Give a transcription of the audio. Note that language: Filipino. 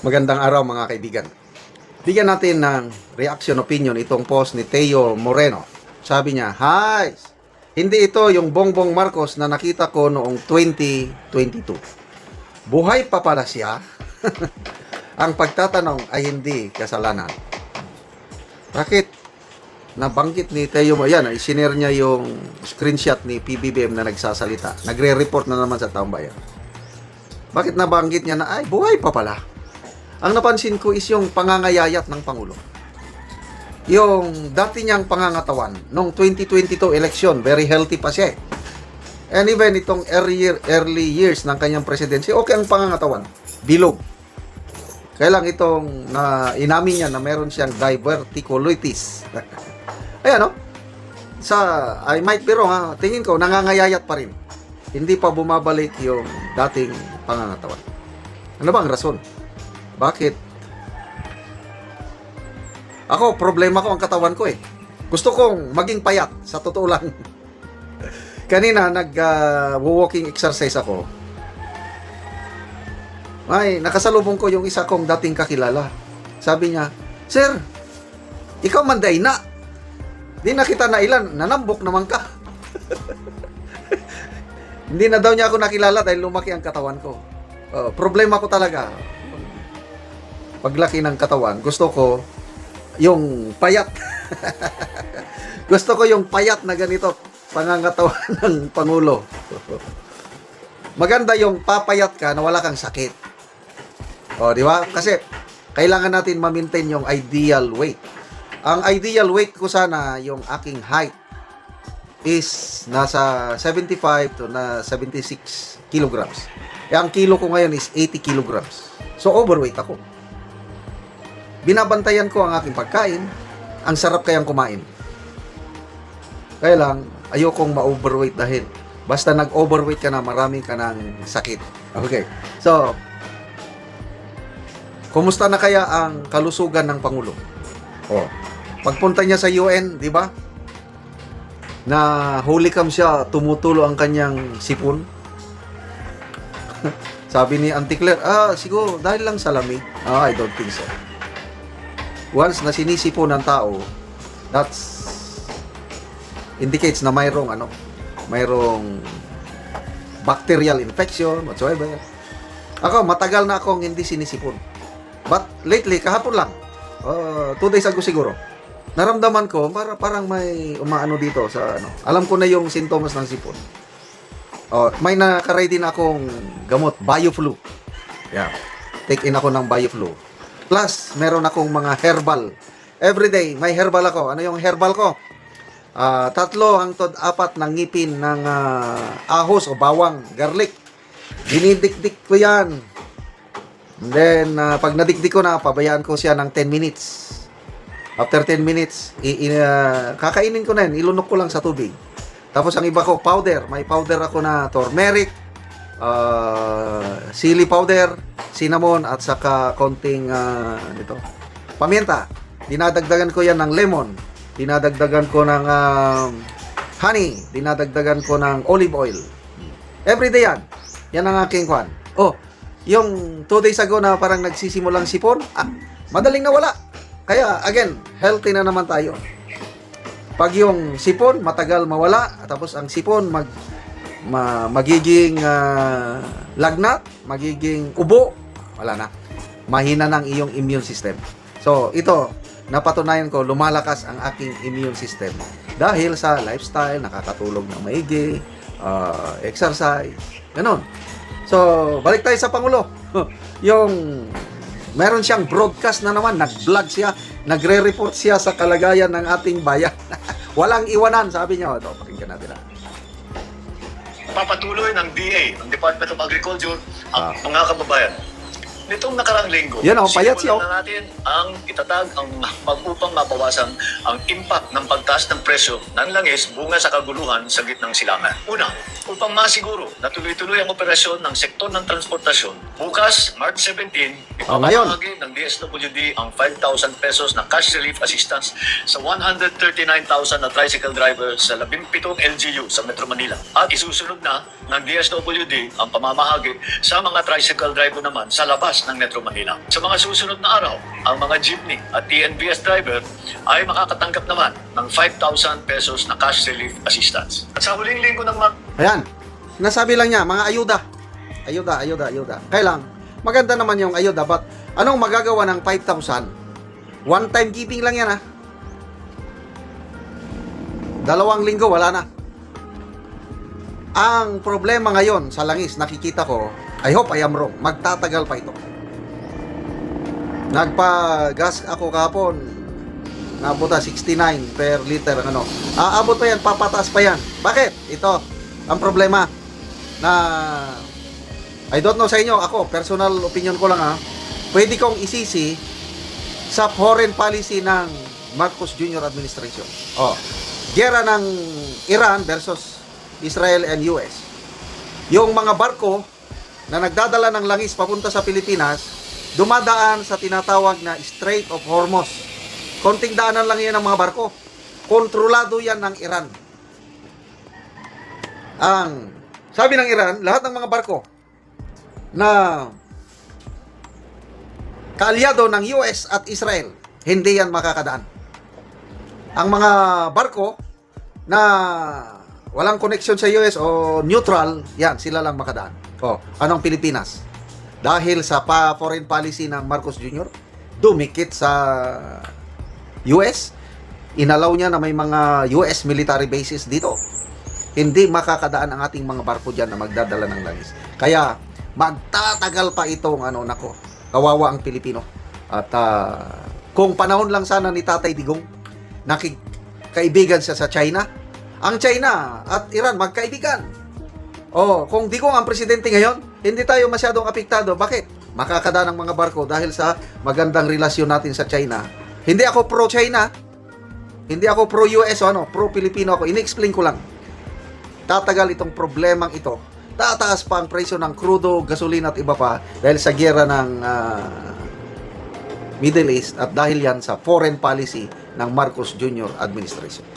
Magandang araw mga kaibigan. Bigyan natin ng reaction opinion itong post ni Teo Moreno. Sabi niya, "Hi! Hindi ito yung Bongbong Marcos na nakita ko noong 2022. Buhay pa pala siya?" Ang pagtatanong ay hindi kasalanan. Bakit? Nabanggit ni Teo, yan, isinare niya yung screenshot ni PBBM na nagsasalita. Nagre-report na naman sa taong bayan. Bakit nabanggit niya na, ay, buhay pa pala? Ang napansin ko is yung pangangayayat ng Pangulo. Yung dati niyang pangangatawan, nung 2022 election, very healthy pa siya. And even itong early years ng kanyang presidency, okay ang pangangatawan. Bilog. Kaya lang itong inamin niya na meron siyang diverticulitis. Ayan, no? I might be wrong, ha? Tingin ko, nangangayayat pa rin. Hindi pa bumabalik yung dating pangangatawan. Ano bang rason? Bakit? Ako, problema ko ang katawan ko eh. Gusto kong maging payat, sa totoo lang. Kanina, nag-walking exercise ako. Ay, nakasalubong ko yung isa kong dating kakilala. Sabi niya, "Sir, ikaw manday na. Di na kita na ilan, nanambok naman ka." Hindi na daw niya ako nakilala dahil lumaki ang katawan ko. Problema ko talaga. Paglaki ng katawan, gusto ko yung payat. Gusto ko yung payat na ganito, pangangatawan ng Pangulo. Maganda yung papayat ka na wala kang sakit. Di ba? Kasi kailangan natin ma-maintain yung ideal weight. Ang ideal weight ko sana, yung aking height is nasa 75 to 76 kilograms. Ang kilo ko ngayon is 80 kilograms. So overweight ako. Binabantayan ko ang aking pagkain. Ang sarap kayang kumain. Kaya lang, ayokong ma-overweight dahil basta nag-overweight ka na, marami ka ng sakit. Okay. So, kumusta na kaya ang kalusugan ng Pangulo? Pagpunta niya sa UN, di ba? Na holy cam siya, tumutulo ang kanyang sipon. Sabi ni Auntie Claire, siguro dahil lang sa lamig. I don't think so. Once na sinisipon ng tao, that's indicates na mayroong bacterial infection whatsoever. Ako, matagal na akong hindi sinisipon. But lately, kahapon lang, 2 days ago siguro, naramdaman ko, parang may umaano dito sa Alam ko na yung sintomas ng sipon. May nakaready na akong gamot, BioFlu. Yeah. Take in ako ng BioFlu. Plus, meron akong mga herbal. Everyday, may herbal ako. Ano yung herbal ko? 3 hangtod 4 ng ngipin ng ahos o bawang, garlic. Dinidikdik ko yan. And then, pag nadikdik ko na, pabayaan ko siya ng 10 minutes. After 10 minutes, kakainin ko na yan. Ilunok ko lang sa tubig. Tapos ang iba ko, powder. May powder ako na turmeric, chili powder, cinnamon, at saka konting pamienta. Dinadagdagan ko yan ng lemon. Dinadagdagan ko ng honey. Dinadagdagan ko ng olive oil. Everyday yan. Yan ang aking kwan. Yung 2 days ago na parang nagsisimulang sipon, madaling nawala. Kaya, again, healthy na naman tayo. Pag yung sipon, matagal mawala, tapos ang sipon, magiging lagnat, magiging ubo, wala na. Mahina ng iyong immune system. So, ito, napatunayan ko, lumalakas ang aking immune system. Dahil sa lifestyle, nakakatulog ng maigi, exercise, ganun. So, balik tayo sa Pangulo. Meron siyang broadcast na naman, nag-vlog siya, nagre-report siya sa kalagayan ng ating bayan. Walang iwanan, sabi niya. Ito, pakinggan natin. Papatuloy ng DA, ng Department of Agriculture, ang mga kababayan. Nitong nakarang linggo, yan payat siya. na natin ang itatag upang mabawasan ang impact ng pagtaas ng presyo ng langis bunga sa kaguluhan sa gitnang silangan. Una, upang masiguro na tuloy-tuloy ang operasyon ng sektor ng transportasyon, bukas, March 17, ipapamahagi ng DSWD ang 5,000 pesos na cash relief assistance sa 139,000 na tricycle drivers sa 17 LGU sa Metro Manila. At isusunod na ng DSWD ang pamamahagi sa mga tricycle driver naman sa labas labas ng Metro Manila. Sa mga susunod na araw, ang mga jeepney at TNVS driver ay makakatanggap naman ng 5,000 pesos na cash relief assistance. At sa huling linggo ng Ayan, sinasabi lang niya, mga ayuda. Ayuda. Kailang, maganda naman yung ayuda, but anong magagawa ng 5,000? One time giving lang yan, ha? 2 linggo, wala na. Ang problema ngayon sa langis, nakikita ko, I hope I am wrong, magtatagal pa ito. Nagpa-gas ako kahapon, nabuta 69 per liter, ano. Aabot pa yan, papataas pa yan. Bakit? Ito, ang problema na, I don't know sa inyo, ako, personal opinion ko lang, ha, pwede kong isisi sa foreign policy ng Marcos Jr. administration. Gera ng Iran versus Israel and US. Yung mga barko na nagdadala ng langis papunta sa Pilipinas, dumadaan sa tinatawag na Strait of Hormuz. Konting daanan lang yan ng mga barko. Kontrolado yan ng Iran. Ang sabi ng Iran, lahat ng mga barko na kaalyado ng US at Israel, hindi yan makakadaan. Ang mga barko na walang connection sa US o neutral, yan, sila lang makadaan. Anong Pilipinas? Dahil sa foreign policy ng Marcos Jr., dumikit sa US, inalaw niya na may mga US military bases dito. Hindi makakadaan ang ating mga barko dyan na magdadala ng langis. Kaya, magtatagal pa itong, kawawa ang Pilipino. At kung panahon lang sana ni Tatay Digong, kaibigan siya sa China. Ang China at Iran magkaibigan. Kung Digong ang presidente ngayon, hindi tayo masyadong apektado. Bakit? Makakadaan ng mga barko dahil sa magandang relasyon natin sa China. Hindi ako pro-China. Hindi ako pro-US o pro-Pilipino ako. Ini-explain ko lang. Tatagal itong problemang ito. Tataas pa ang presyo ng crudo, gasolina at iba pa dahil sa giyera ng Middle East at dahil yan sa foreign policy ng Marcos Jr. administration.